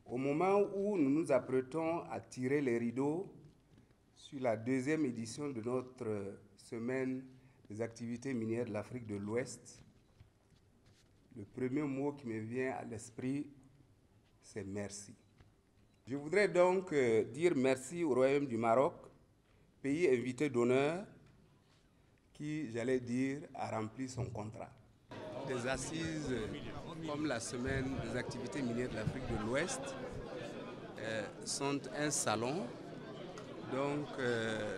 Au moment où nous nous apprêtons à tirer les rideaux sur la deuxième édition de notre semaine des activités minières de l'Afrique de l'Ouest, le premier mot qui me vient à l'esprit, c'est merci. Je voudrais donc dire merci au Royaume du Maroc, pays invité d'honneur, qui, j'allais dire, a rempli son contrat. Des assises comme la semaine des activités minières de l'Afrique de l'Ouest sont un salon, donc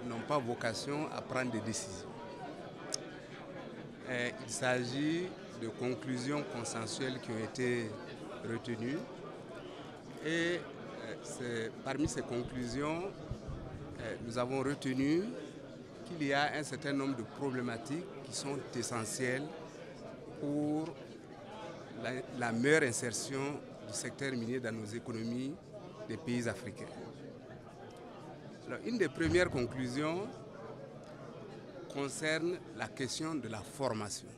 n'ont pas vocation à prendre des décisions. Il s'agit de conclusions consensuelles qui ont été retenues et parmi ces conclusions, nous avons retenu qu'il y a un certain nombre de problématiques qui sont essentielles pour la meilleure insertion du secteur minier dans nos économies des pays africains. Alors, une des premières conclusions concerne la question de la formation.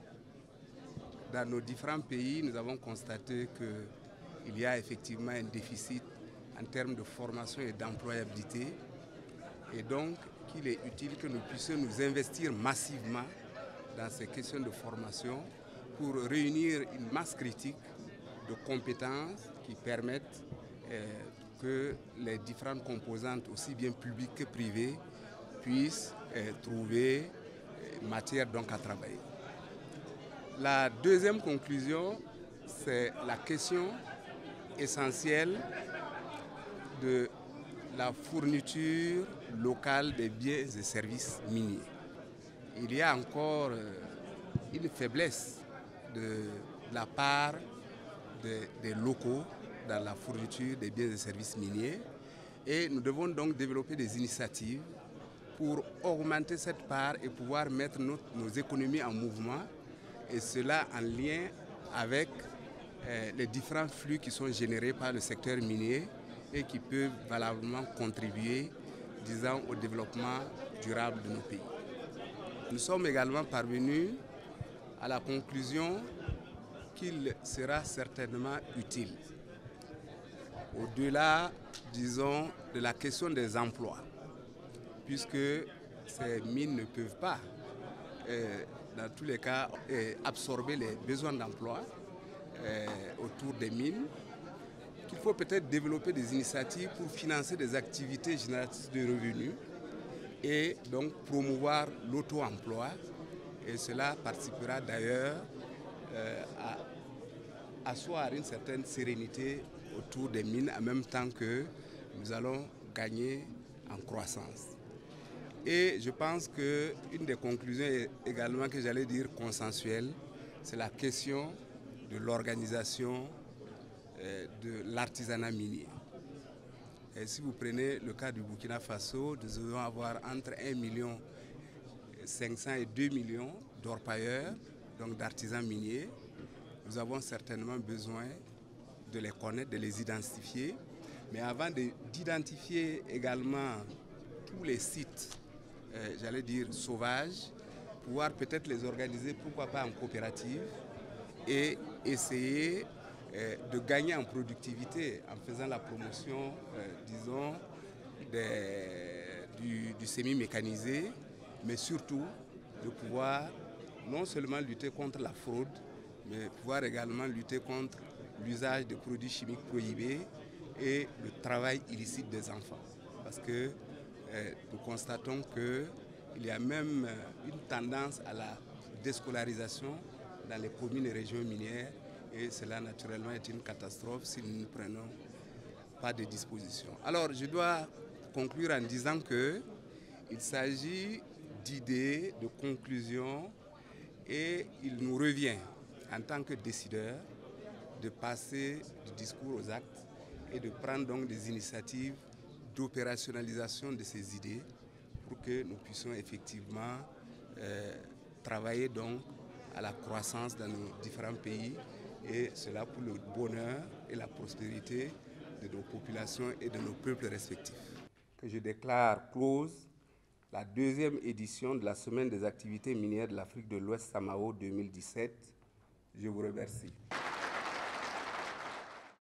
Dans nos différents pays, nous avons constaté qu'il y a effectivement un déficit en termes de formation et d'employabilité, et donc qu'il est utile que nous puissions nous investir massivement dans ces questions de formation pour réunir une masse critique de compétences qui permettent que les différentes composantes, aussi bien publiques que privées, puissent trouver matière donc à travailler. La deuxième conclusion, c'est la question essentielle de la fourniture locale des biens et services miniers. Il y a encore une faiblesse de la part des locaux dans la fourniture des biens et services miniers et nous devons donc développer des initiatives pour augmenter cette part et pouvoir mettre nos économies en mouvement, et cela en lien avec les différents flux qui sont générés par le secteur minier et qui peuvent valablement contribuer, disons, au développement durable de nos pays. Nous sommes également parvenus à la conclusion qu'il sera certainement utile, au-delà, disons, de la question des emplois, puisque ces mines ne peuvent pas, dans tous les cas, absorber les besoins d'emploi autour des mines, qu'il faut peut-être développer des initiatives pour financer des activités génératrices de revenus et donc promouvoir l'auto-emploi. Et cela participera d'ailleurs à asseoir une certaine sérénité autour des mines en même temps que nous allons gagner en croissance. Et je pense qu'une des conclusions également que j'allais dire consensuelle, c'est la question de l'organisation de l'artisanat minier. Et si vous prenez le cas du Burkina Faso, nous devons avoir entre 1,5 million et 2 millions d'orpailleurs, donc d'artisans miniers. Nous avons certainement besoin de les connaître, de les identifier. Mais avant d'identifier également tous les sites, j'allais dire sauvages, pouvoir peut-être les organiser, pourquoi pas en coopérative, et essayer de gagner en productivité en faisant la promotion, disons, du semi-mécanisé, mais surtout de pouvoir non seulement lutter contre la fraude, mais pouvoir également lutter contre l'usage de produits chimiques prohibés et le travail illicite des enfants. Parce que nous constatons qu'il y a même une tendance à la déscolarisation dans les communes et régions minières, et cela naturellement est une catastrophe si nous ne prenons pas de dispositions. Alors je dois conclure en disant qu'il s'agit d'idées, de conclusions, et il nous revient en tant que décideurs de passer du discours aux actes et de prendre donc des initiatives d'opérationnalisation de ces idées pour que nous puissions effectivement travailler donc à la croissance dans nos différents pays, et cela pour le bonheur et la prospérité de nos populations et de nos peuples respectifs. Que je déclare close la deuxième édition de la Semaine des activités minières de l'Afrique de l'Ouest Samao 2017. Je vous remercie.